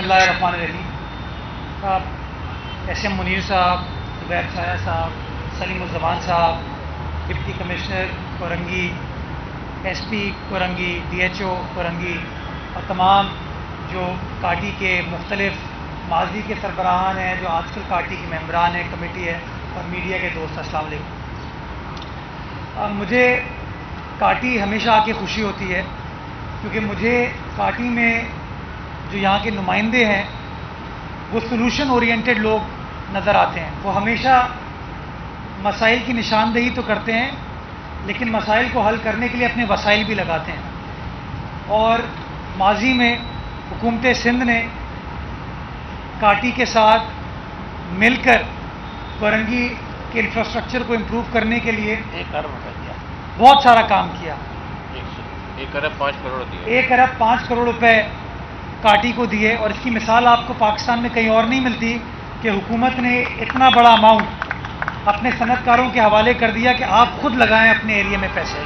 बिस्मिल्लाहिर्रहमानिर्रहीम। S M Munir साहब, ज़ुबैर छाया साहब, सलीमुज़्ज़मान साहब, deputy commissioner Korangi, SP Korangi, DHO Korangi और तमाम जो काटी के मुख्तलिफ माजी के सरबराहान हैं, जो आजकल काटी के मेंबरान हैं, कमेटी है और मीडिया के दोस्त, अस्सलाम वालेकुम। मुझे काटी हमेशा आके खुशी होती है क्योंकि मुझे काटी में जो यहाँ के नुमाइंदे हैं वो सोल्यूशन ओरिएंटेड लोग नज़र आते हैं। वो हमेशा मसाइल की निशानदेही तो करते हैं लेकिन मसाइल को हल करने के लिए अपने वसाइल भी लगाते हैं। और माजी में हुकूमत सिंध ने काटी के साथ मिलकर कोरंगी के इंफ्रास्ट्रक्चर को इम्प्रूव करने के लिए 1 अरब रुपये दिया, बहुत सारा काम किया। 1 अरब 5 करोड़ दिए, 1 अरब 5 करोड़ रुपए काटी को दिए। और इसकी मिसाल आपको पाकिस्तान में कहीं और नहीं मिलती कि हुकूमत ने इतना बड़ा अमाउंट अपने सनतकारों के हवाले कर दिया कि आप खुद लगाएं अपने एरिया में पैसे,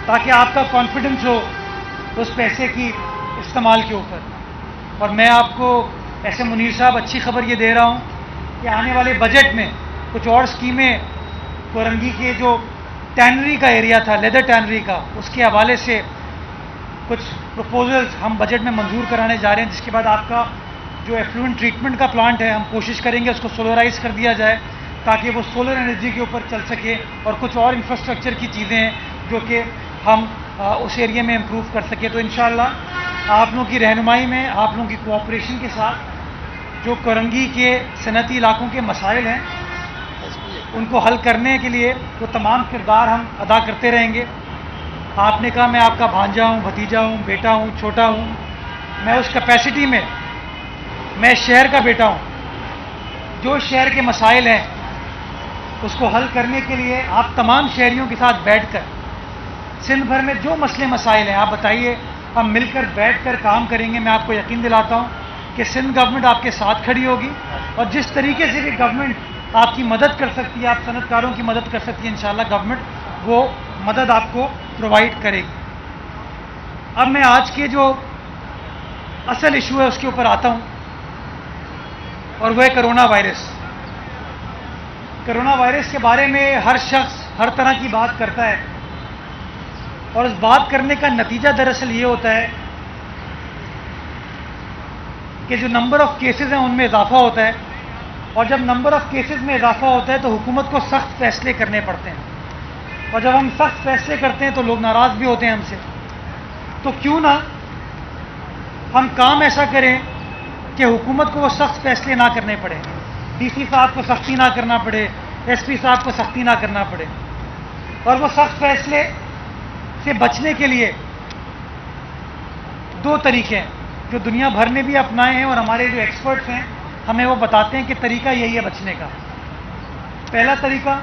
ताकि आपका कॉन्फिडेंस हो उस पैसे की इस्तेमाल के ऊपर। और मैं आपको ऐसे मुनीर साहब अच्छी खबर ये दे रहा हूँ कि आने वाले बजट में कुछ और स्कीमें कोरंगी के जो टैनरी का एरिया था, लेदर टैनरी का, उसके हवाले से कुछ प्रपोजल्स हम बजट में मंजूर कराने जा रहे हैं, जिसके बाद आपका जो एफ्लुएंट ट्रीटमेंट का प्लांट है हम कोशिश करेंगे उसको सोलराइज कर दिया जाए ताकि वो सोलर एनर्जी के ऊपर चल सके। और कुछ और इंफ्रास्ट्रक्चर की चीज़ें हैं जो कि हम उस एरिया में इम्प्रूव कर सके। तो इंशाअल्लाह आप लोगों की रहनुमाई में, आप लोगों की कोऑपरेशन के साथ जो कोरंगी के सनती इलाकों के मसाइल हैं उनको हल करने के लिए वो तमाम किरदार हम अदा करते रहेंगे। आपने कहा मैं आपका भांजा हूँ, भतीजा हूँ, बेटा हूँ, छोटा हूँ। मैं उस कैपेसिटी में मैं शहर का बेटा हूँ। जो शहर के मसाइल हैं उसको हल करने के लिए आप तमाम शहरियों के साथ बैठकर सिंध भर में जो मसले मसाइल हैं आप बताइए, हम मिलकर बैठकर काम करेंगे। मैं आपको यकीन दिलाता हूँ कि सिंध गवर्नमेंट आपके साथ खड़ी होगी और जिस तरीके से भी गवर्नमेंट आपकी मदद कर सकती है, आप सनतकारों की मदद कर सकती है, इंशाअल्लाह गवर्नमेंट वो मदद आपको प्रोवाइड करेगी। अब मैं आज के जो असल इशू है उसके ऊपर आता हूं और वह है कोरोना वायरस। कोरोना वायरस के बारे में हर शख्स हर तरह की बात करता है और उस बात करने का नतीजा दरअसल ये होता है कि जो नंबर ऑफ केसेस हैं उनमें इजाफा होता है और जब नंबर ऑफ केसेस में इजाफा होता है तो हुकूमत को सख्त फैसले करने पड़ते हैं और जब हम सख्त फैसले करते हैं तो लोग नाराज़ भी होते हैं हमसे। तो क्यों ना हम काम ऐसा करें कि हुकूमत को वो सख्त फैसले ना करने पड़े, DC साहब को सख्ती ना करना पड़े, SP साहब को सख्ती ना करना पड़े। और वो सख्त फैसले से बचने के लिए 2 तरीके हैं जो दुनिया भर ने भी अपनाए हैं और हमारे जो एक्सपर्ट्स हैं हमें वो बताते हैं कि तरीका यही है बचने का। पहला तरीका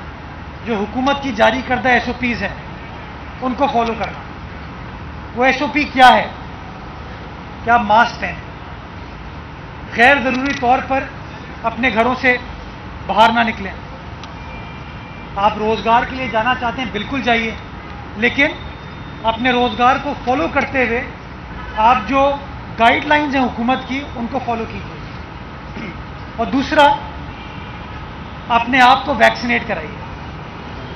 जो हुकूमत की जारी करदा SOPs हैं उनको फॉलो करना। वो SOP क्या है कि आप मास्क पहनें, गैर ज़रूरी तौर पर अपने घरों से बाहर ना निकलें। आप रोज़गार के लिए जाना चाहते हैं बिल्कुल जाइए, लेकिन अपने रोज़गार को फॉलो करते हुए आप जो गाइडलाइंस हैं हुकूमत की उनको फॉलो कीजिए। और दूसरा, अपने आप को वैक्सीनेट कराइए।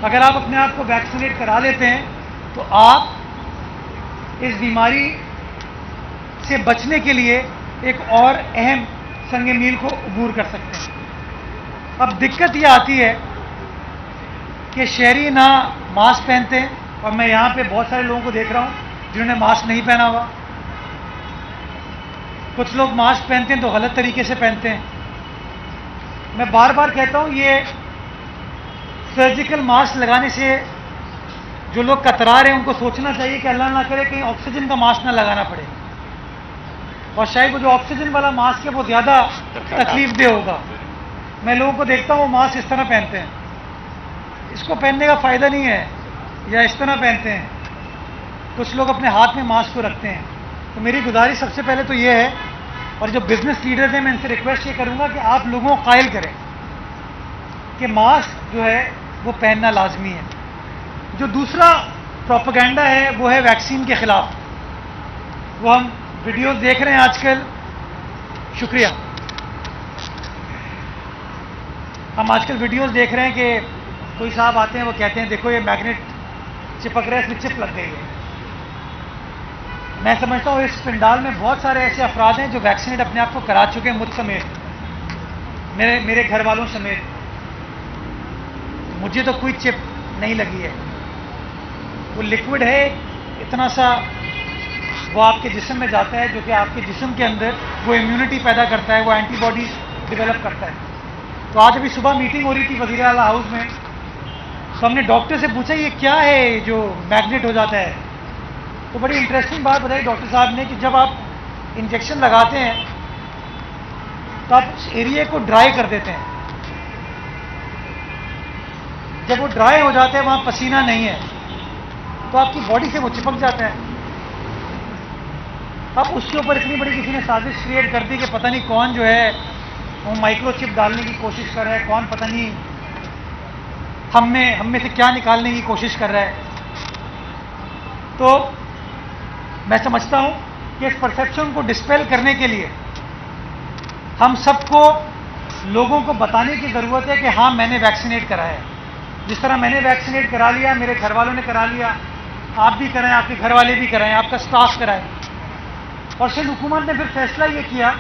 अगर आप अपने आप को वैक्सीनेट करा लेते हैं तो आप इस बीमारी से बचने के लिए एक और अहम संग मील को अबूर कर सकते हैं। अब दिक्कत ये आती है कि शहरी ना मास्क पहनते हैं और मैं यहाँ पे बहुत सारे लोगों को देख रहा हूँ जिन्होंने मास्क नहीं पहना हुआ। कुछ लोग मास्क पहनते हैं तो गलत तरीके से पहनते हैं। मैं बार बार कहता हूँ ये सर्जिकल मास्क लगाने से जो लोग कतरा रहे हैं उनको सोचना चाहिए कि अल्लाह ना करे कहीं ऑक्सीजन का मास्क ना लगाना पड़े और शायद वो जो ऑक्सीजन वाला मास्क है वो ज़्यादा तकलीफ दे होगा। मैं लोगों को देखता हूँ वो मास्क इस तरह पहनते हैं, इसको पहनने का फ़ायदा नहीं है, या इस तरह पहनते हैं। कुछ लोग अपने हाथ में मास्क को रखते हैं। तो मेरी गुजारिश सबसे पहले तो ये है, और जो बिजनेस लीडर्स हैं मैं इनसे रिक्वेस्ट ये करूँगा कि आप लोगों को कायल करें कि मास्क जो है वो पहनना लाजमी है। जो दूसरा प्रोपेगेंडा है वो है वैक्सीन के ख़िलाफ़। वो हम वीडियोस देख रहे हैं आजकल, شکریہ. ہم آج کل ویڈیوز دیکھ رہے ہیں کہ کوئی صاحب آتے ہیں وہ کہتے ہیں دیکھو یہ میگنیٹ چپک رہا ہے, اس میں چپ لگ گئی ہے. میں سمجھتا ہوں اس پنڈال میں بہت سارے ایسے افراد ہیں جو ویکسینیٹ اپنے آپ کو کرا چکے ہیں, مجھ سمیت, میرے گھر والوں سمیت. مجھے تو کوئی چپ نہیں لگی ہے. وہ لکوڈ ہے اتنا سا, وہ آپ کے جسم میں جاتا ہے جو کہ آپ کے جسم کے اندر وہ امیونٹی پیدا کرتا ہے, وہ اینٹی باڈیز ڈیولپ کرتا ہے. تو آج ابھی صبح میٹنگ ہو رہی تھی وزیر اعلیٰ ہاؤس میں, تو ہم نے ڈاکٹر سے پوچھا یہ کیا ہے جو میگنیٹ ہو جاتا ہے. تو بڑی انٹرسٹنگ بات بتائی ڈاکٹر صاحب نے کہ جب آپ انجیکشن لگاتے ہیں تو آپ اس ایریے کو ڈرائی کر دیتے ہیں. جب وہ ڈرائی ہو جاتا ہے وہاں پسینہ نہیں ہے تو آپ کی باڈی سے وہ چپک جاتا ہے. اب اس کے اوپر اتنی بڑی کسی نے سازش کریٹ کر دی کہ پتہ نہیں کون جو ہے وہ مائکرو چپ ڈالنے کی کوشش کر رہا ہے, کون پتہ نہیں ہم میں سے کیا نکالنے کی کوشش کر رہا ہے. تو میں سمجھتا ہوں کہ اس پرسیپشن کو ڈسپیل کرنے کے لیے ہم سب کو لوگوں کو بتانے کی ضرورت ہے کہ ہاں میں نے ویکسینیٹ کرایا ہے. جس طرح میں نے ویکسینیٹ کرا لیا, میرے گھر والوں نے کرا لیا, آپ بھی کرائیں, آپ کے گھر والے بھی کرائیں, آپ کا اسٹاف کرائے. اور سندھ حکومت نے پھر فیصلہ یہ کیا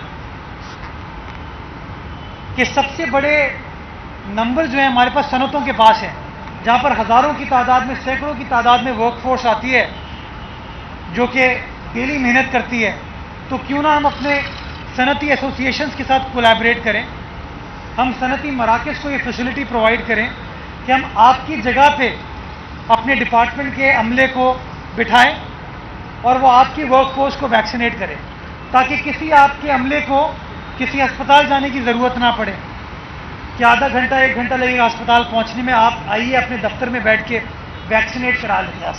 کہ سب سے بڑے نمبر جو ہیں ہمارے پاس صنعتوں کے پاس ہیں, جہاں پر ہزاروں کی تعداد میں, سینکڑوں کی تعداد میں ورک فورس آتی ہے جو کہ ڈیلی محنت کرتی ہے. تو کیوں نہ ہم اپنے صنعتی ایسوسی ایشنز کے ساتھ کولیبریٹ کریں, ہم صنعتی مراکز کو یہ فیسلٹی پرووائڈ کریں کہ ہم آپ کی جگہ پہ اپنے ڈپارٹمنٹ کے عملے کو بٹھائیں اور وہ آپ کی ورک فورس کو ویکسینیٹ کرے, تاکہ کسی آپ کے عملے کو کسی ہسپتال جانے کی ضرورت نہ پڑے کہ آدھا گھنٹہ 1 گھنٹہ لگے گا ہسپتال پہنچنے میں. آپ آئیے اپنے دفتر میں بیٹھ کے ویکسینیٹ کرا لیں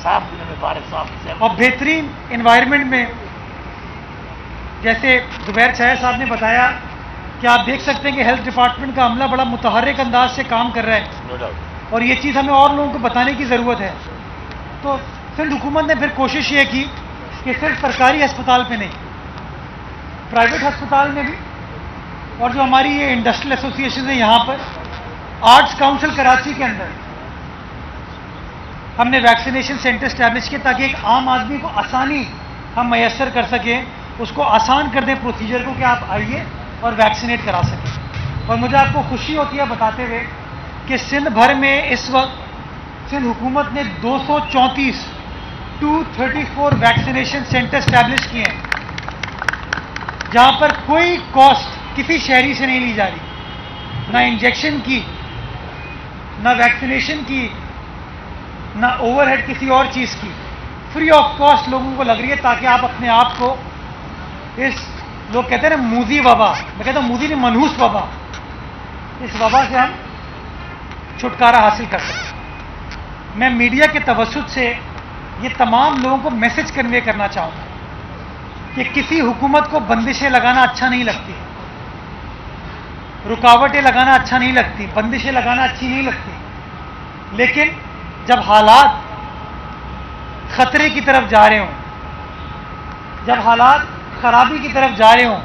اور بہترین انوائرمنٹ میں. جیسے زبیر چاہے صاحب نے بتایا کہ آپ دیکھ سکتے ہیں کہ ہیلتھ ڈپارٹمنٹ کا عملہ بڑا متحرک انداز سے کام کر رہا ہے, اور یہ چیز ہمیں اور لوگوں کو بتانے کی ضرورت ہے. تو سندھ حکومت نے پھر کوشش یہ کی کہ صرف سرکاری ہسپتال پہ نہیں, پرائیویٹ ہسپتال میں بھی, اور جو ہماری یہ انڈسٹریل ایسوسی ایشن ہے یہاں پر, آرٹس کاؤنسل کراچی کے اندر ہم نے ویکسینیشن سینٹر اسٹیبلش کیے تاکہ ایک عام آدمی کو آسانی ہم میسر کر سکیں, اس کو آسان کر دیں پروسیجر کو کہ آپ آئیے اور ویکسینیٹ کرا سکیں. اور مجھے آپ کو خوشی ہوتی ہے بتاتے ہوئے کہ سندھ بھر میں اس وقت سندھ حکومت نے 234 ویکسینیشن سینٹر اسٹیبلش کیے ہیں, جہاں پر کوئی کاسٹ کسی شہری سے نہیں لی جا رہی, نہ انجیکشن کی, نہ ویکسینیشن کی, نہ اوور ہیڈ کسی اور چیز کی. فری آف کاسٹ لوگوں کو لگ رہی ہے تاکہ آپ اپنے آپ کو اس, لوگ کہتے ہیں نا موذی وبا, میں کہتا ہوں موذی نہیں منحوس وبا, اس وبا سے ہم چھٹکارا حاصل کر سکیں. میں میڈیا کے توسط سے یہ تمام لوگوں کو میسج کنوے کرنا چاہوں گا کہ کسی حکومت کو بندشیں لگانا اچھا نہیں لگتی, رکاوٹیں لگانا اچھا نہیں لگتی, بندشیں لگانا اچھی نہیں لگتی, لیکن جب حالات خطرے کی طرف جا رہے ہوں, جب حالات خرابی کی طرف جا رہے ہوں,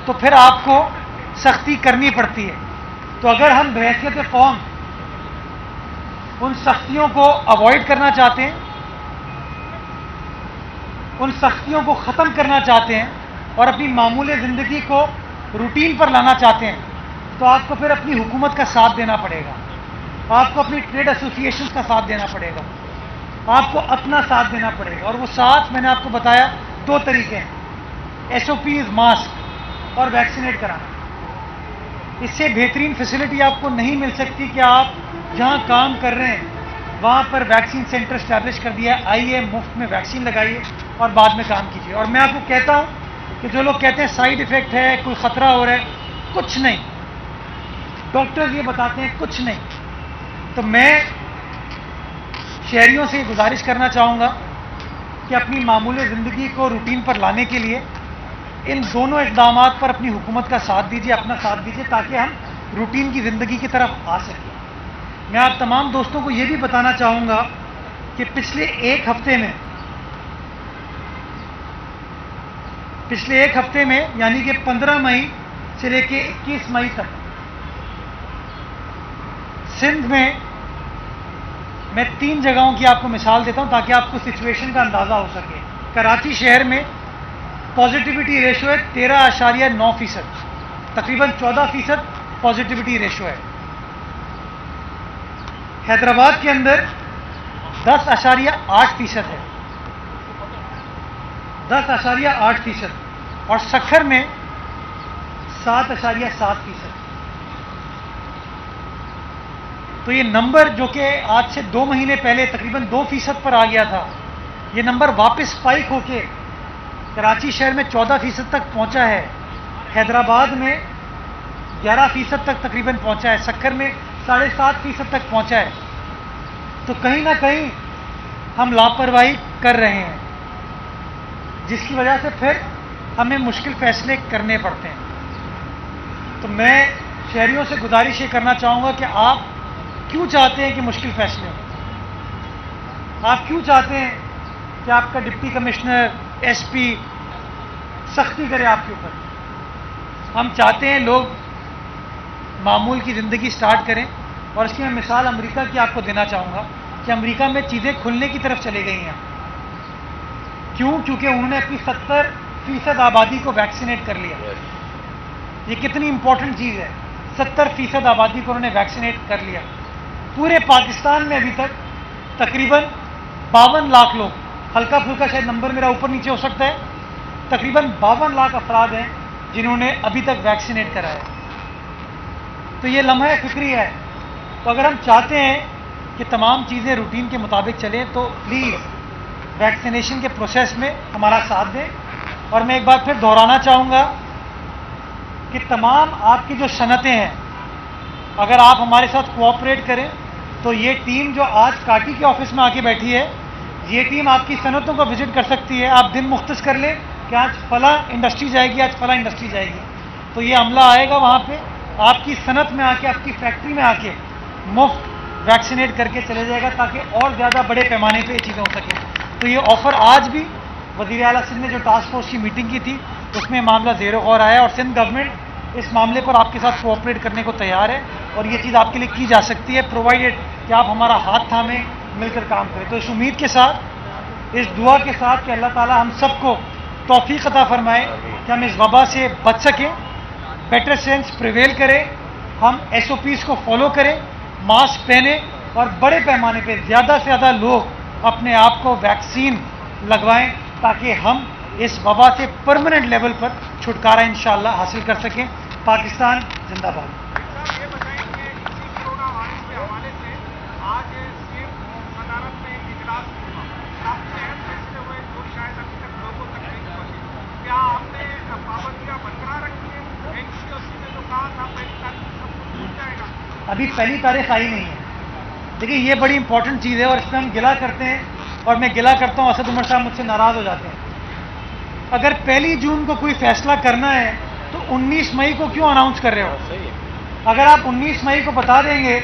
تو پھر آپ کو سختی کرنی پڑتی ہے. تو اگر ہم بحیثیت قوم ان سختیوں کو اوائڈ کرنا چاہتے ہیں, ان سختیوں کو ختم کرنا چاہتے ہیں اور اپنی معمول زندگی کو روٹین پر لانا چاہتے ہیں, تو آپ کو پھر اپنی حکومت کا ساتھ دینا پڑے گا, آپ کو اپنی ٹریڈ ایسوسی ایشنز کا ساتھ دینا پڑے گا, آپ کو اپنا ساتھ دینا پڑے گا. اور وہ ساتھ میں نے آپ کو بتایا 2 طریقے ہیں, SOPs, ماسک اور ویکسینیٹ کرانا. اس سے بہترین فیسلٹی آپ کو نہیں مل سکتی کہ آپ جہاں کام کر رہے ہیں وہاں پر ویکسین سینٹر اسٹیبلش کر دیا ہے, آئیے مفت میں ویکسین لگائیے اور بعد میں کام کیجیے. اور میں آپ کو کہتا ہوں کہ جو لوگ کہتے ہیں سائیڈ ایفیکٹ ہے, کوئی خطرہ ہو رہا ہے, کچھ نہیں. ڈاکٹرز یہ بتاتے ہیں کچھ نہیں. تو میں شہریوں سے گزارش کرنا چاہوں گا کہ اپنی معمول زندگی کو روٹین پر لانے کے لیے ان دونوں اقدامات پر اپنی حکومت کا ساتھ دیجیے, اپنا ساتھ دیجیے, تاکہ ہم روٹین کی زندگی کی طرف آ سکیں. میں آپ تمام دوستوں کو یہ بھی بتانا چاہوں گا کہ پچھلے ایک ہفتے میں یعنی کہ 15 مئی سے لے کے 21 مئی تک سندھ میں 3 جگہوں کی آپ کو مثال دیتا ہوں تاکہ آپ کو سچویشن کا اندازہ ہو سکے. کراچی شہر میں پازیٹیوٹی ریشو ہے 13.9%، تقریباً 14% پازیٹیوٹی ریشو ہے. حیدرآباد کے اندر 10.8% ہے، 10.8%، اور سکھر میں 7.7%. تو یہ نمبر جو کہ آج سے 2 مہینے پہلے تقریباً 2% پر آ گیا تھا، یہ نمبر واپس اسپائک ہو کے کراچی شہر میں 14% تک پہنچا ہے، حیدرآباد میں 11% تک تقریباً پہنچا ہے، سکھر میں 7.5% تک پہنچا ہے. تو کہیں نہ کہیں ہم لاپرواہی کر رہے ہیں، جس کی وجہ سے پھر ہمیں مشکل فیصلے کرنے پڑتے ہیں. تو میں شہریوں سے گزارش یہ کرنا چاہوں گا کہ آپ کیوں چاہتے ہیں کہ مشکل فیصلے ہوں؟ آپ کیوں چاہتے ہیں کہ آپ کا ڈپٹی کمشنر، ایس پی سختی کرے آپ کے اوپر؟ ہم چاہتے ہیں لوگ معمول کی زندگی سٹارٹ کریں. اور اس کی میں مثال امریکہ کی آپ کو دینا چاہوں گا کہ امریکہ میں چیزیں کھلنے کی طرف چلے گئی ہیں. کیوں؟ کیونکہ انہوں نے اپنی 70% آبادی کو ویکسینیٹ کر لیا. یہ کتنی امپورٹنٹ چیز ہے، 70% آبادی کو انہوں نے ویکسینیٹ کر لیا. پورے پاکستان میں ابھی تک تقریباً 52 لاکھ لوگ، ہلکا پھلکا شاید نمبر میرا اوپر نیچے ہو سکتا ہے، تقریباً 52 لاکھ افراد ہیں جنہوں نے ابھی تک ویکسینیٹ کرا ہے. تو یہ لمحہ فکری ہے. تو اگر ہم چاہتے ہیں کہ تمام چیزیں روٹین کے مطابق چلیں تو پلیز ویکسینیشن کے پروسیس میں ہمارا ساتھ دیں. اور میں ایک بار پھر دہرانا چاہوں گا کہ تمام آپ کی جو صنعتیں ہیں، اگر آپ ہمارے ساتھ کوآپریٹ کریں تو یہ ٹیم جو آج کاٹی کے آفس میں آ کے بیٹھی ہے، یہ ٹیم آپ کی صنعتوں کو وزٹ کر سکتی ہے. آپ دن مختص کر لیں کہ آج فلاں انڈسٹری جائے گی، آج فلاں انڈسٹری جائے گی، تو یہ عملہ آئے گا وہاں پہ آپ کی صنعت میں آ کے، آپ کی فیکٹری میں آ کے مفت ویکسینیٹ کر کے چلے جائے گا تاکہ اور زیادہ بڑے پیمانے پہ یہ چیزیں ہو سکیں. تو یہ آفر آج بھی وزیر اعلیٰ سندھ نے جو ٹاسک فورس کی میٹنگ کی تھی اس میں معاملہ زیر غور آیا، اور سندھ گورنمنٹ اس معاملے پر آپ کے ساتھ کوآپریٹ کرنے کو تیار ہے. اور یہ چیز آپ کے لیے کی جا سکتی ہے پرووائڈیڈ کہ آپ ہمارا ہاتھ تھامیں، مل کر کام کریں. تو اس امید کے ساتھ، اس دعا کے ساتھ کہ اللہ تعالیٰ ہم سب کو توفیق عطا فرمائے کہ ہم اس وبا سے بچ سکیں، بیٹر سینس پریویل کرے، ہم SOPs کو فالو کریں، ماسک پہنیں، اور بڑے پیمانے پہ زیادہ سے زیادہ لوگ اپنے آپ کو ویکسین لگوائیں تاکہ ہم اس وبا سے پرماننٹ لیول پر چھٹکارا انشاءاللہ حاصل کر سکیں. پاکستان زندہ باد. یہ بتائیں کہ اسی کورونا وائرس کے حوالے سے آج صدارت میں ایک اجلاس ہوا، کافی اہم فیصلے ہوئے جو شاید ابھی تک لوگوں تک نہیں پہنچے. کیا آپ نے پابندیاں برقرار رکھی ہیں؟ NCOC نے جو کہا تھا پہلی تاریخ کو سب کچھ چھوٹ جائے گا. ابھی پہلی تاریخ آئی نہیں ہے. دیکھیے یہ بڑی امپورٹنٹ چیز ہے اور اس میں ہم گلا کرتے ہیں، اور میں گلا کرتا ہوں، اسد عمر صاحب مجھ سے ناراض ہو جاتے ہیں. اگر 1 جون کو کوئی فیصلہ کرنا ہے تو 19 مئی کو کیوں اناؤنس کر رہے ہو؟ صحیح ہے. اگر آپ 19 مئی کو بتا دیں گے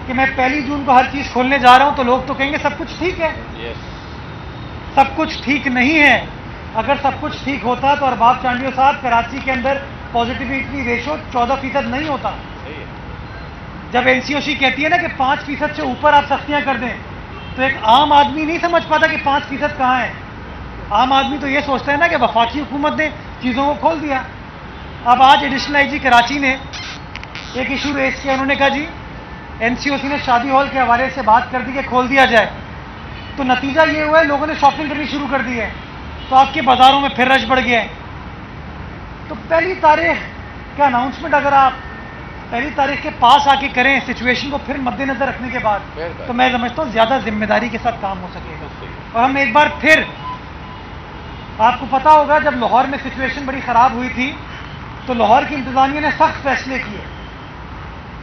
کہ میں 1 جون کو ہر چیز کھولنے جا رہا ہوں تو لوگ تو کہیں گے سب کچھ ٹھیک ہے. یس. سب کچھ ٹھیک نہیں ہے. اگر سب کچھ ٹھیک ہوتا تو ارباب چانڈیو صاحب کراچی کے اندر پازیٹیوٹی ریشو 14% نہیں ہوتا. صحیح ہے. جب NCOC کہتی ہے نا کہ 5% سے اوپر آپ سختیاں کر دیں تو ایک عام آدمی نہیں سمجھ پاتا کہ 5% کہاں ہے. عام آدمی تو یہ سوچتا ہے نا کہ وفاقی حکومت نے چیزوں کو کھول دیا. اب آج ایڈیشنل IG کراچی نے ایک ایشو ریز کیا، انہوں نے کہا جی NCOC نے شادی ہال کے حوالے سے بات کر دی کہ کھول دیا جائے، تو نتیجہ یہ ہوا ہے لوگوں نے شاپنگ کرنی شروع کر دی ہے، تو آپ کے بازاروں میں پھر رش بڑھ گیا ہے. تو 1 تاریخ کا اناؤنسمنٹ اگر آپ 1 تاریخ کے پاس آ کے کریں سچویشن کو پھر مد نظر رکھنے کے بعد، تو میں سمجھتا ہوں زیادہ ذمہ داری کے ساتھ کام ہو سکے گا. اور ہم ایک بار پھر، آپ کو پتا ہوگا جب لاہور میں سچویشن بڑی خراب ہوئی تھی تو لاہور کی انتظامیہ نے سخت فیصلے کیے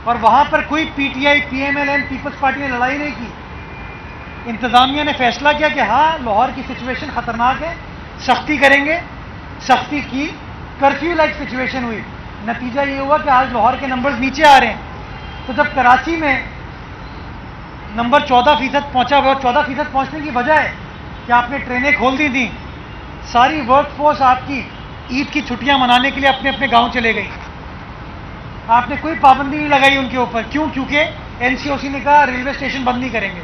اور وہاں پر کوئی PTI PMLN پیپلز پارٹی نے لڑائی نہیں کی. انتظامیہ نے فیصلہ کیا کہ ہاں لاہور کی سچویشن خطرناک ہے، سختی کریں گے. سختی کی، کرفیو لائک سچویشن ہوئی. نتیجہ یہ ہوا کہ آج لاہور کے نمبرز نیچے آ رہے ہیں. تو جب کراچی میں نمبر 14% پہنچا ہوا، 14% پہنچنے کی وجہ ہے کہ آپ نے ٹرینیں کھول دی تھیں، ساری ورک فورس آپ کی ईद की छुट्टियां मनाने के लिए अपने अपने गांव चले गई। आपने कोई पाबंदी नहीं लगाई उनके ऊपर। क्यों? क्योंकि एनसीओसी ने कहा रेलवे स्टेशन बंद नहीं करेंगे।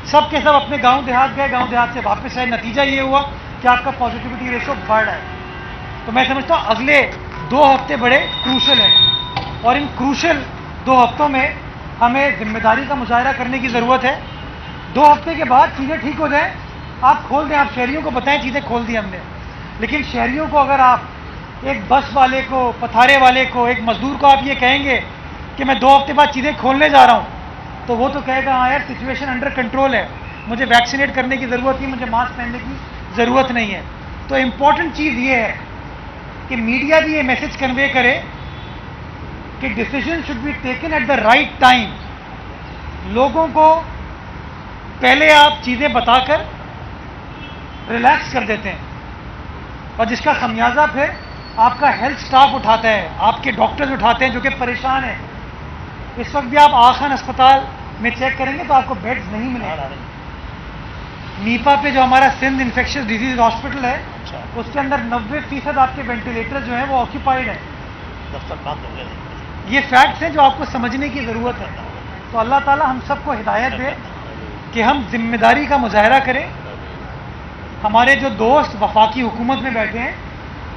सब के सब अपने गांव देहात गए, गांव देहात से वापस आए। नतीजा ये हुआ कि आपका पॉजिटिविटी रेशो बढ़ रहा है। तो मैं समझता हूँ अगले 2 हफ्ते बड़े क्रूशल हैं, और इन क्रूशल 2 हफ्तों में हमें जिम्मेदारी का मुजाहरा करने की ज़रूरत है। 2 हफ्ते के बाद चीज़ें ठीक हो जाएं, आप खोल दें, आप शहरियों को बताएं चीज़ें खोल दी हमने। लेकिन शहरियों को अगर आप, एक बस वाले को, पथारे वाले को, एक मजदूर को आप ये कहेंगे कि मैं 2 हफ्ते बाद चीज़ें खोलने जा रहा हूँ, तो वो तो कहेगा हाँ यार सिचुएशन अंडर कंट्रोल है, मुझे वैक्सीनेट करने की ज़रूरत नहीं, मुझे मास्क पहनने की ज़रूरत नहीं है। तो इम्पॉर्टेंट चीज़ ये है कि मीडिया भी ये मैसेज कन्वे करे कि decision should be taken at the right time. लोगों को पहले आप चीज़ें बताकर रिलैक्स कर देते हैं, और जिसका खमियाजा फिर आपका हेल्थ स्टाफ उठाता है, आपके डॉक्टर्स उठाते हैं जो कि परेशान हैं। इस वक्त भी आप आगा खान अस्पताल में चेक करेंगे तो आपको बेड्स नहीं मिलेंगे। नीपा पे जो हमारा सिंध इन्फेक्शियस डिजीज हॉस्पिटल है, उसके अंदर 90% आपके वेंटिलेटर जो हैं वो ऑक्यूपाइड है। ये फैक्ट्स हैं जो आपको समझने की ज़रूरत है। तो अल्लाह ताला हम सबको हिदायत दे कि हम जिम्मेदारी का मुजाहरा करें। हमारे जो दोस्त वफाकी हुकूमत में बैठे हैं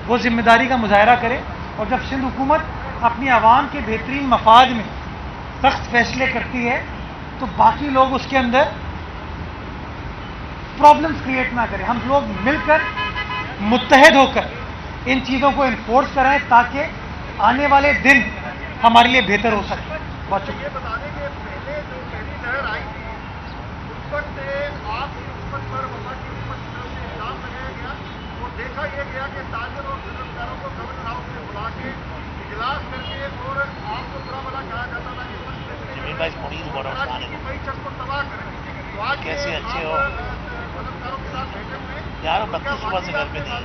वो जिम्मेदारी का मुजाहरा करें, और जब सिंध हुकूमत अपनी आवाम के बेहतरीन मफाद में सख्त फैसले करती है तो बाकी लोग उसके अंदर प्रॉब्लम्स क्रिएट ना करें। हम लोग मिलकर मुत्तहद होकर इन चीज़ों को इन्फोर्स कराएं ताकि आने वाले दिन हमारे लिए बेहतर हो सके। बहुत शुक्रिया। ये बता दें कि पहले जो पहली लहर आई थी उस वक्त आपकी हुकूमत पर वफाकी हुकूमत की तरफ से इल्जाम लगाया गया और देखा यह गया कि ताजर और बेरोजगारों को गवर्नर हाउस में बुला के इजलास करके और आपको बुरा भला कहा जाता था कि मईशत को तबाह करें। तो आज कैसे अच्छे हो पत्रकारों के साथ बैठक में यार, 32 सुबह से घर पे नहीं है।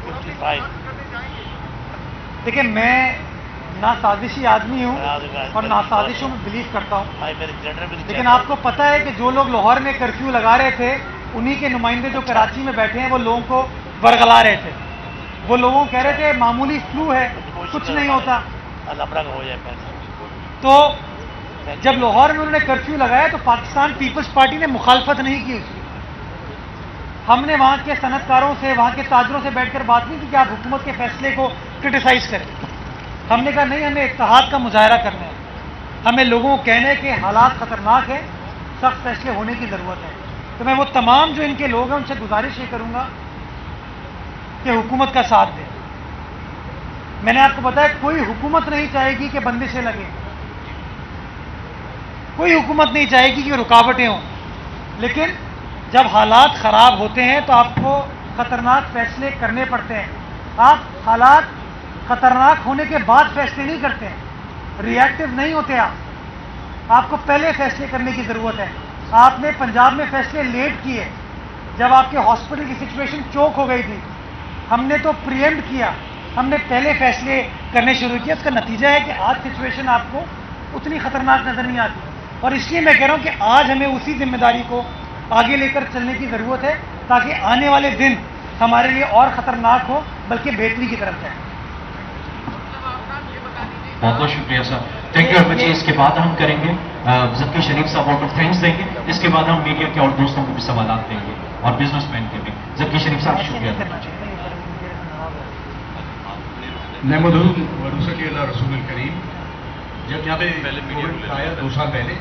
55 देखिए, मैं ना साजिशी आदमी हूँ और ना साजिशों में बिलीव करता हूँ, भाई मेरे सिलेंडर में लेकिन आपको पता है कि जो लोग लाहौर में कर्फ्यू लगा रहे थे उन्हीं के नुमाइंदे जो कराची में बैठे हैं वो लोगों को बरगला रहे थे। वो लोगों को कह रहे थे मामूली फ्लू है, कुछ नहीं होता। लफड़ा हो जाए पहले। तो जब लाहौर में उन्होंने कर्फ्यू लगाया तो पाकिस्तान पीपल्स पार्टी ने मुखालफत नहीं की उसकी। हमने वहाँ के सनतकारों से, वहाँ के ताजरों से बैठकर बात नहीं की कि आप हुकूमत के फैसले को क्रिटिसाइज करें। हमने कहा नहीं, हमें इत्तेहाद का मुजाहरा करना है, हमें लोगों को कहना है कि हालात खतरनाक है, सख्त फैसले होने की ज़रूरत है। तो मैं वो तमाम जो इनके लोग हैं उनसे गुजारिश ये करूँगा कि हुकूमत का साथ दें। मैंने आपको बताया कोई हुकूमत नहीं चाहेगी कि बंदिशें लगें, कोई हुकूमत नहीं चाहेगी कि रुकावटें हों, लेकिन जब हालात ख़राब होते हैं तो आपको ख़तरनाक फैसले करने पड़ते हैं। आप हालात खतरनाक होने के बाद फैसले नहीं करते हैं, रिएक्टिव नहीं होते आपको पहले फैसले करने की ज़रूरत है। आपने पंजाब में फैसले लेट किए जब आपके हॉस्पिटल की सिचुएशन चोक हो गई थी। हमने तो प्रिएम्प्ट किया, हमने पहले फैसले करने शुरू किया। इसका नतीजा है कि आज सिचुएशन आपको उतनी खतरनाक नज़र नहीं आती, और इसलिए मैं कह रहा हूँ कि आज हमें उसी जिम्मेदारी को आगे लेकर चलने की ज़रूरत है ताकि आने वाले दिन हमारे लिए और ख़तरनाक हो बल्कि बेहतरी की तरफ जाए। बहुत बहुत शुक्रिया sir, thank you very much. इसके बाद हम करेंगे जक्की शरीफ साहब वोट ऑफ थैंक्स देंगे। इसके बाद हम मीडिया के और दोस्तों को भी सवाल देंगे और बिजनेसमैन के भी। जक्की शरीफ साहब शुक्रिया। रसूल करीम, जब यहाँ पे कोविड आया 2 साल पहले,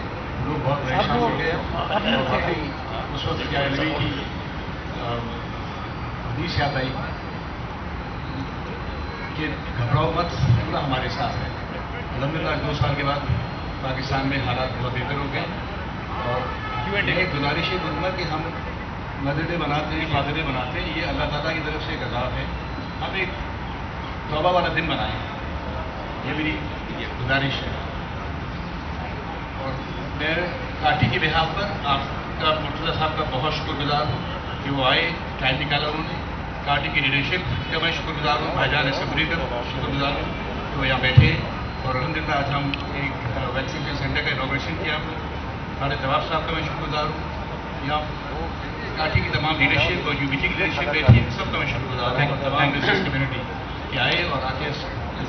लोग बहुत परेशान हो गए। उस वक्त क्या नबी की हदीस याद आई कि घबराओ मत, अल्लाह हमारे साथ है। अल्हम्दुलिल्लाह 2 साल के बाद पाकिस्तान में हालात बहुत बेहतर हो गए, और एक गुजारिश ये करूँगा कि हम मस्जिदें बनाते हैं, इबादतें बनाते हैं, ये अल्लाह ताला की तरफ से एक अज़ाब है। हम एक तौबा वाला दिन बनाएं, ये मेरी गुजारिश है। और मैं पार्टी के बिहाफ पर आपका, मुर्तज़ा साहब का बहुत शुक्रगुजार हूँ कि वो आए, टाइम निकाला उन्होंने। पार्टी की लीडरशिप का मैं शुक्रगुजार हूँ, भाईजान असम्बली का शुक्रगुजार हूँ कि वो यहाँ बैठे। और अल्हम्दुलिल्लाह आज हम एक वैक्सीनेशन सेंटर का इनॉग्रेशन किया। सारे जवाब साहब का मैं शुक्रगुजार हूँ। यहाँ काठी की तमाम लीडरशिप और यूबीटी की लीडरशिप रही थी, सबका मैं शुक्रगुजार हूँ। तमाम बिजनेस कम्युनिटी के आए और आके इस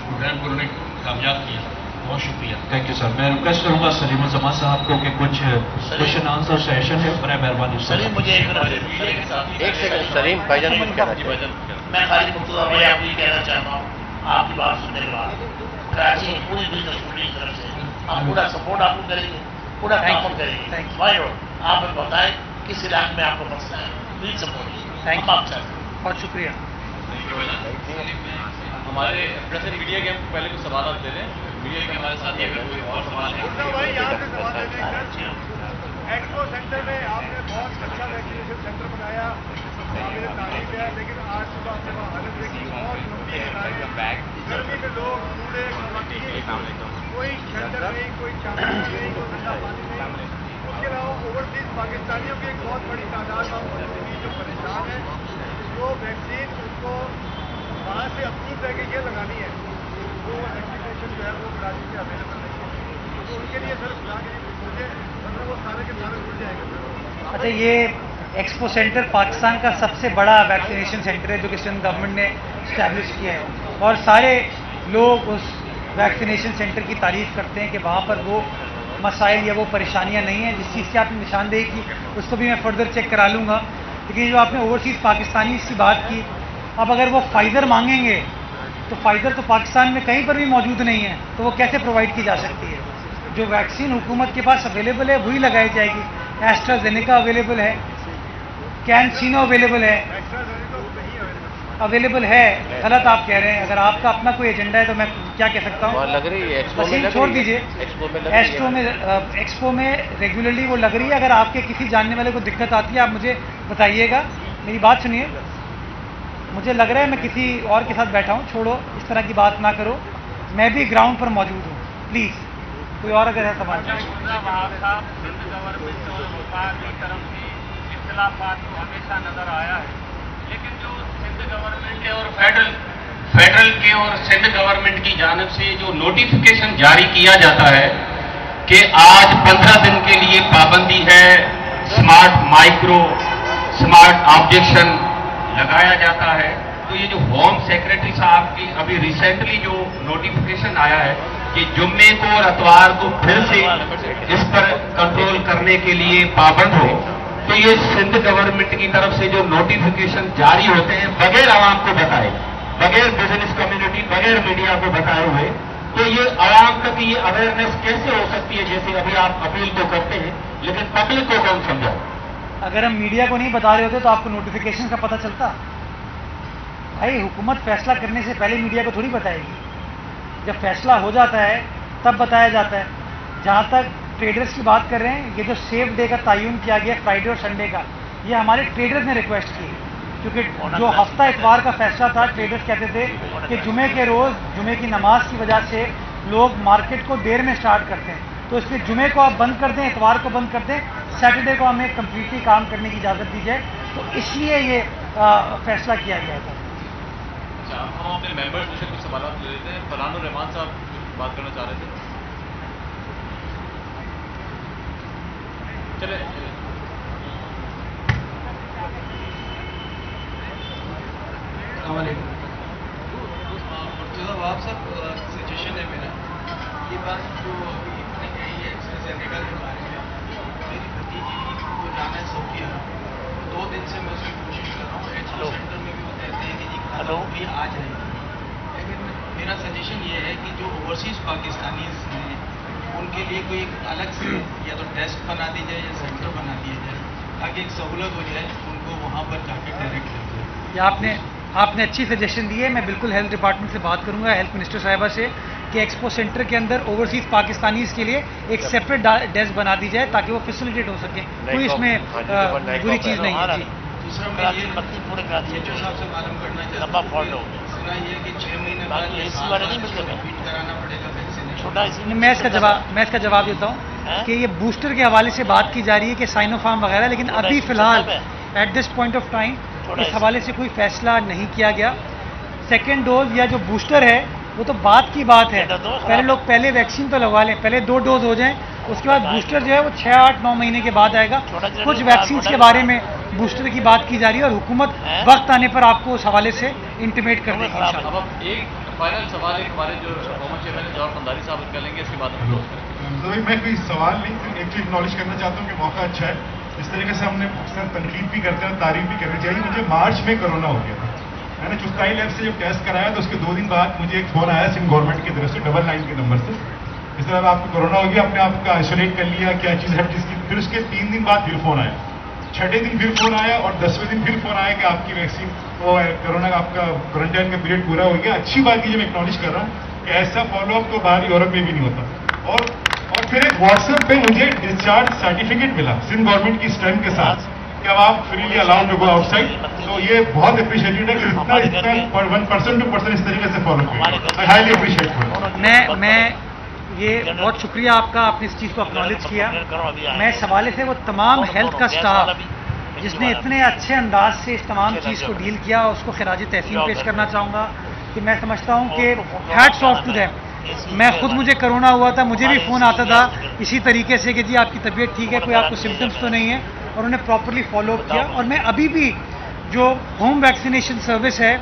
प्रोग्राम को उन्होंने कामयाब किया। बहुत शुक्रिया। Thank you sir. मैं रिक्वेस्ट करूंगा सलीम जमान साहब को कि कुछ क्वेश्चन आंसर सेशन है, बड़ा मेहरबानी। सलीम मुझे एक सेकंड सलीम भाईजान कुछ कहना चाहिए। मैं खाली मुर्तजा भाई आपको ये कहना चाहता हूँ, आपकी बात सुनने के बाद कराची में पूरी बिजनेस की तरफ से हम पूरा सपोर्ट आपको करेंगे, पूरा ताउन करेंगे। भाई आप बताएं किस इलाके में आपको मसला है, प्लीज सपोर्ट। थैंक यू, बहुत शुक्रिया। हमारे जैसे मीडिया के हम पहले कुछ सवाल दे रहे हैं, मीडिया के हमारे साथ ये कोई और सवाल है। भाई यहाँ से सवाल है। एक्सपो सेंटर में आपने बहुत अच्छा वैक्सीनेशन सेंटर बनाया, काबिल तारीफ है, लेकिन आज सुबह आपने वहाँ हालत देखी, बहुत लंबी कतारें, गर्मी में लोग कूड़े कोई शेल्टर नहीं, कोई चादर नहीं, कोई ठंडा पानी नहीं। उसके अलावा ओवरसीज पाकिस्तानियों की एक बहुत बड़ी तादाद जो परेशान है, जो वैक्सीन उनको वहाँ से अप्रूव है कि ये लगानी है, वो वैक्सीनेशन जो है वो कराची में अवेलेबल नहीं है, तो उनके लिए सर खुला के मुझे मतलब वो सारे के सारे जुड़ जाएंगे। अच्छा, ये एक्सपो सेंटर पाकिस्तान का सबसे बड़ा वैक्सीनेशन सेंटर है जो कि सिंध गवर्नमेंट ने इस्टेब्लिश किया है, और सारे लोग उस वैक्सीनेशन सेंटर की तारीफ़ करते हैं कि वहाँ पर वो मसाइल या वो परेशानियाँ नहीं हैं। जिस चीज़ की आपने निशानदेही की उसको भी मैं फर्दर चेक करा लूँगा। लेकिन जो आपने ओवरसीज़ पाकिस्तानी की बात की, अब अगर वो फाइज़र मांगेंगे तो फाइज़र तो पाकिस्तान में कहीं पर भी मौजूद नहीं है, तो वो कैसे प्रोवाइड की जा सकती है? जो वैक्सीन हुकूमत के पास अवेलेबल है वही लगाई जाएगी। एस्ट्राजेनेका अवेलेबल है, कैंसिनो अवेलेबल है, गलत आप कह रहे हैं। अगर आपका अपना कोई एजेंडा है तो मैं क्या कह सकता हूँ? लग रही है वसीम छोड़ दीजिए। एक्सपो में रेगुलरली वो लग रही है। अगर आपके किसी जानने वाले को दिक्कत आती है आप मुझे बताइएगा। मेरी बात सुनिए, मुझे लग रहा है मैं किसी और के साथ बैठा हूँ, छोड़ो इस तरह की बात ना करो, मैं भी ग्राउंड पर मौजूद हूँ। प्लीज़ कोई और अगर है सवाल। इख्तिलाफात तो हमेशा नजर आया है, लेकिन जो सिंध गवर्नमेंट के और फेडरल के और सिंध गवर्नमेंट की जानिब से जो नोटिफिकेशन जारी किया जाता है कि आज 15 दिन के लिए पाबंदी है, स्मार्ट ऑब्जेक्शन लगाया जाता है, तो ये जो होम सेक्रेटरी साहब की अभी रिसेंटली जो नोटिफिकेशन आया है कि जुम्मे को और अतवार को फिर से इस पर कंट्रोल करने के लिए पाबंद हो, तो ये सिंध गवर्नमेंट की तरफ से जो नोटिफिकेशन जारी होते हैं बगैर आवाम को बताए, बगैर बिजनेस कम्युनिटी, बगैर मीडिया को बताए हुए, तो ये आवाम तक ये अवेयरनेस कैसे हो सकती है? जैसे अभी आप अपील तो करते हैं, लेकिन पब्लिक को कौन समझाए? अगर हम मीडिया को नहीं बता रहे होते तो आपको नोटिफिकेशन का पता चलता? भाई हुकूमत फैसला करने से पहले मीडिया को थोड़ी बताएगी, जब फैसला हो जाता है तब बताया जाता है। जहाँ तक ट्रेडर्स की बात कर रहे हैं, ये जो सेफ डे का तयन किया गया फ्राइडे और संडे का, ये हमारे ट्रेडर्स ने रिक्वेस्ट की, क्योंकि जो हफ्ता इतवार का फैसला था, ट्रेडर्स कहते थे कि जुमे के रोज़ जुमे की नमाज की वजह से लोग मार्केट को देर में स्टार्ट करते हैं, तो इसलिए जुमे को आप बंद कर दें, इतवार को बंद कर दें, सैटरडे को हमें कम्प्लीटली काम करने की इजाज़त दी जाए, तो इसलिए ये फैसला किया गया था। अच्छा, हम अपने मेंबर्स में से कुछ सवाल ले लेते हैं। फरहान रहमान साहब बात करना चाह रहे थे, चले। आप सब सजेशन है मेरा, ये बात जो आपने कही है एस्ट्राजेनेका के बारे में, मेरी भतीजी को जाना है सऊदी अरब, 2 दिन से मैं उसकी कोशिश कर रहा हूँ। एक्सपो सेंटर में भी वो कहते हैं कि जी हेलो भी आ जाएगी, लेकिन मेरा सजेशन ये है कि जो ओवरसीज़ पाकिस्तानीज़ हैं उनके लिए कोई एक अलग से या तो डेस्क बना दी जाए या सेंटर बना दिया जाए, ताकि एक सहूलत हो जाए उनको वहाँ पर जाके डायरेक्ट कर जाए। ये आपने अच्छी सजेशन दी है। मैं बिल्कुल हेल्थ डिपार्टमेंट से बात करूंगा, हेल्थ मिनिस्टर साहिबा से, कि एक्सपो सेंटर के अंदर ओवरसीज़ पाकिस्तानीज़ के लिए एक सेपरेट डेस्क बना दी जाए ताकि वो फैसिलिटेट हो सके। कोई इसमें बुरी चीज़ नहीं है। दूसरा मैं ये साहब से मालूम करना चाहता हूँ, सुना ये कि 6 महीने बाद रिपीट कराना पड़ेगा वैक्सीनेशन। मैं इसका जवाब देता हूँ कि ये बूस्टर के हवाले से बात की जा रही है कि साइनोफार्म वगैरह, लेकिन अभी फ़िलहाल at this point of time इस हवाले से कोई फैसला नहीं किया गया। सेकेंड डोज या जो बूस्टर है वो तो बात की बात है। पहले लोग पहले वैक्सीन तो लगवा लें, पहले 2 डोज हो जाएं, उसके बाद बूस्टर जो है वो 6, 8, 9 महीने के बाद आएगा। कुछ वैक्सीन के बारे में बूस्टर की बात की जा रही है और हुकूमत वक्त आने पर आपको उस हवाले से इंटीमेट कर देगी इंशाल्लाह। अब एक फाइनल सवाल एक हमारे जो कौमी चेयरमैन जवाहर फंदारी साहब कर लेंगे, इसके बाद हम close करेंगे। तो मैं कोई सवाल नहीं, सिर्फ एक चीज एक्नॉलेज करना चाहता हूँ कि मौका अच्छा है। इस तरीके से हमने अक्सर तनकीद भी करते हैं, तारीफ भी करनी चाहिए। मुझे मार्च में कोरोना हो गया था, मैंने चुस्ताई लैब से जब टेस्ट कराया तो उसके 2 दिन बाद मुझे एक फ़ोन आया सिंध गवर्नमेंट की तरफ से 99 के नंबर से, इस तरह आपको कोरोना हो गया, अपने आप को आइसोलेट कर लिया, क्या चीज़ है जिसकी। फिर उसके 3 दिन बाद फिर फ़ोन आया, 6ठे दिन फिर फ़ोन आया और 10वें दिन फिर फ़ोन आया कि आपकी वैक्सीन वो कोरोना का आपका क्वारंटाइन का पीरियड पूरा हो गया। अच्छी बात ये मैं एक्नॉलेज कर रहा हूँ कि ऐसा फॉलोअप तो बाहर यूरोप में भी नहीं होता। और फिर एक व्हाट्सएप पे मुझे डिस्चार्ज सर्टिफिकेट मिला सिंध गवर्नमेंट की स्टैम्प के साथ कि अब आप freely allowed to go outside. तो ये बहुत अप्रिशिएटेड है कि इतना 1% to पर्सन इस तरीके से फॉलो किया। I highly appreciate. मैं ये बहुत शुक्रिया आपका, आपने इस चीज़ को एक्नॉलेज किया। मैं इस हवाले से वो तमाम हेल्थ का स्टाफ जिसने इतने अच्छे अंदाज से इस तमाम चीज़ को डील किया, उसको खिराज तहसीन पेश करना चाहूँगा कि मैं समझता हूँ कि हैट्स ऑफ टू देम। मैं खुद, मुझे कोरोना हुआ था, मुझे भी फ़ोन आता था इसी तरीके से कि जी आपकी तबीयत ठीक है, कोई आपको सिम्टम्स तो नहीं है, और उन्होंने प्रॉपरली फॉलो किया। और मैं अभी भी जो होम वैक्सीनेशन सर्विस है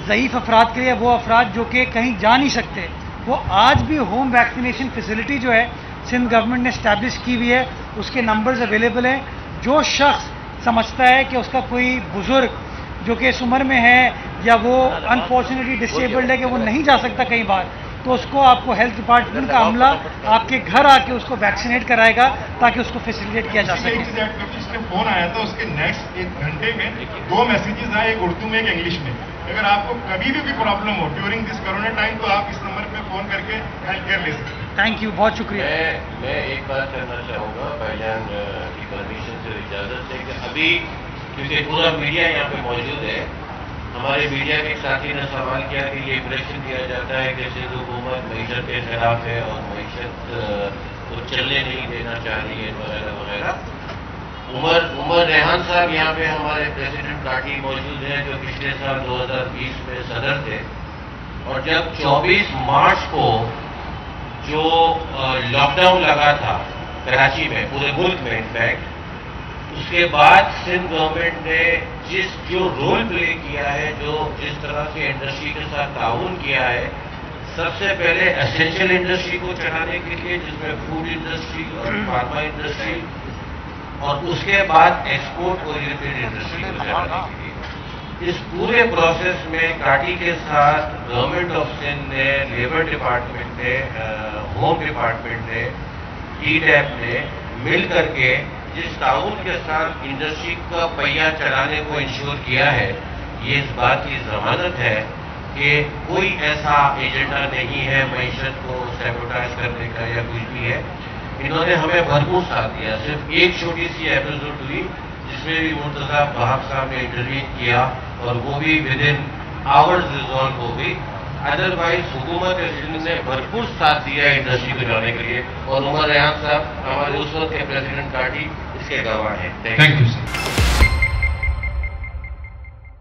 ज़ईफ़ अफराद के लिए, वो अफराद जो कि कहीं जा नहीं सकते, वो आज भी होम वैक्सीनेशन फैसिलिटी जो है सिंध गवर्नमेंट ने इस्टेब्लिश की हुई है, उसके नंबर्स अवेलेबल हैं। जो शख्स समझता है कि उसका कोई बुज़ुर्ग जो कि इस उम्र में है या वो अनफॉर्चुनेटली डिसेबल्ड है कि वो नहीं जा सकता कई बार, तो उसको आपको हेल्थ डिपार्टमेंट का अमला आपके घर आके उसको वैक्सीनेट कराएगा ताकि उसको फैसिलिटेट किया जा सके। इसके फोन आया था, उसके नेक्स्ट 1 घंटे में 2 मैसेजेस आए, एक उर्दू में एक इंग्लिश में। अगर आपको कभी भी कोई प्रॉब्लम हो ड्यूरिंग दिस कोरोना टाइम तो आप इस नंबर पे फोन करके हेल्प कर ले सकते हैं। थैंक यू, बहुत शुक्रिया। मैं एक बात करना चाहूँगा भाईजान की परमिशन से, इजाज़त से, कि अभी क्योंकि पूरा मीडिया यहाँ पे मौजूद है, हमारे मीडिया के साथी ने सवाल किया कि ये इम्प्रेशन दिया जाता है कि सिंध हुकूमत मईशत के खिलाफ है और मईशत को चलने नहीं देना चाह रही है वगैरह वगैरह। उमर रेहान साहब यहाँ पे हमारे प्रेसिडेंट पार्टी मौजूद हैं, जो पिछले साल 2020 में सदर थे, और जब 24 मार्च को जो लॉकडाउन लगा था कराची में, पूरे मुल्क में इनफैक्ट, उसके बाद सिंध गवर्नमेंट ने जो रोल प्ले किया है, जो जिस तरह से इंडस्ट्री के साथ ताउन किया है, सबसे पहले एसेंशियल इंडस्ट्री को चढ़ाने के लिए, जिसमें फूड इंडस्ट्री और फार्मा इंडस्ट्री, और उसके बाद एक्सपोर्ट ओरिएंटेड इंडस्ट्री को चढ़ाने के लिए। इस पूरे प्रोसेस में काटी के साथ गवर्नमेंट ऑफ सिंध ने, लेबर डिपार्टमेंट ने, होम डिपार्टमेंट ने, TDAP ने मिल करके जिस ताउन के साथ इंडस्ट्री का पहिया चलाने को इंश्योर किया है, ये इस बात की जमानत है कि कोई ऐसा एजेंडा नहीं है मईशत को सैबोटाइज करने का या कुछ भी है। इन्होंने हमें भरपूर साथ दिया। सिर्फ एक छोटी सी एपिसोड हुई जिसमें भी मुर्तज़ा बहाब साहब ने इंटरवीन किया और वो भी विद इन आवर्स रिजॉल्व हो गई। अदरवाइज हुकूमत सिंध ने भरपूर साथ दिया इंडस्ट्री को जाने के लिए, और उमर रेहान साहब हमारे उस वक्त के प्रेसिडेंट पार्टी इसके गवाह हैं। Thank you sir.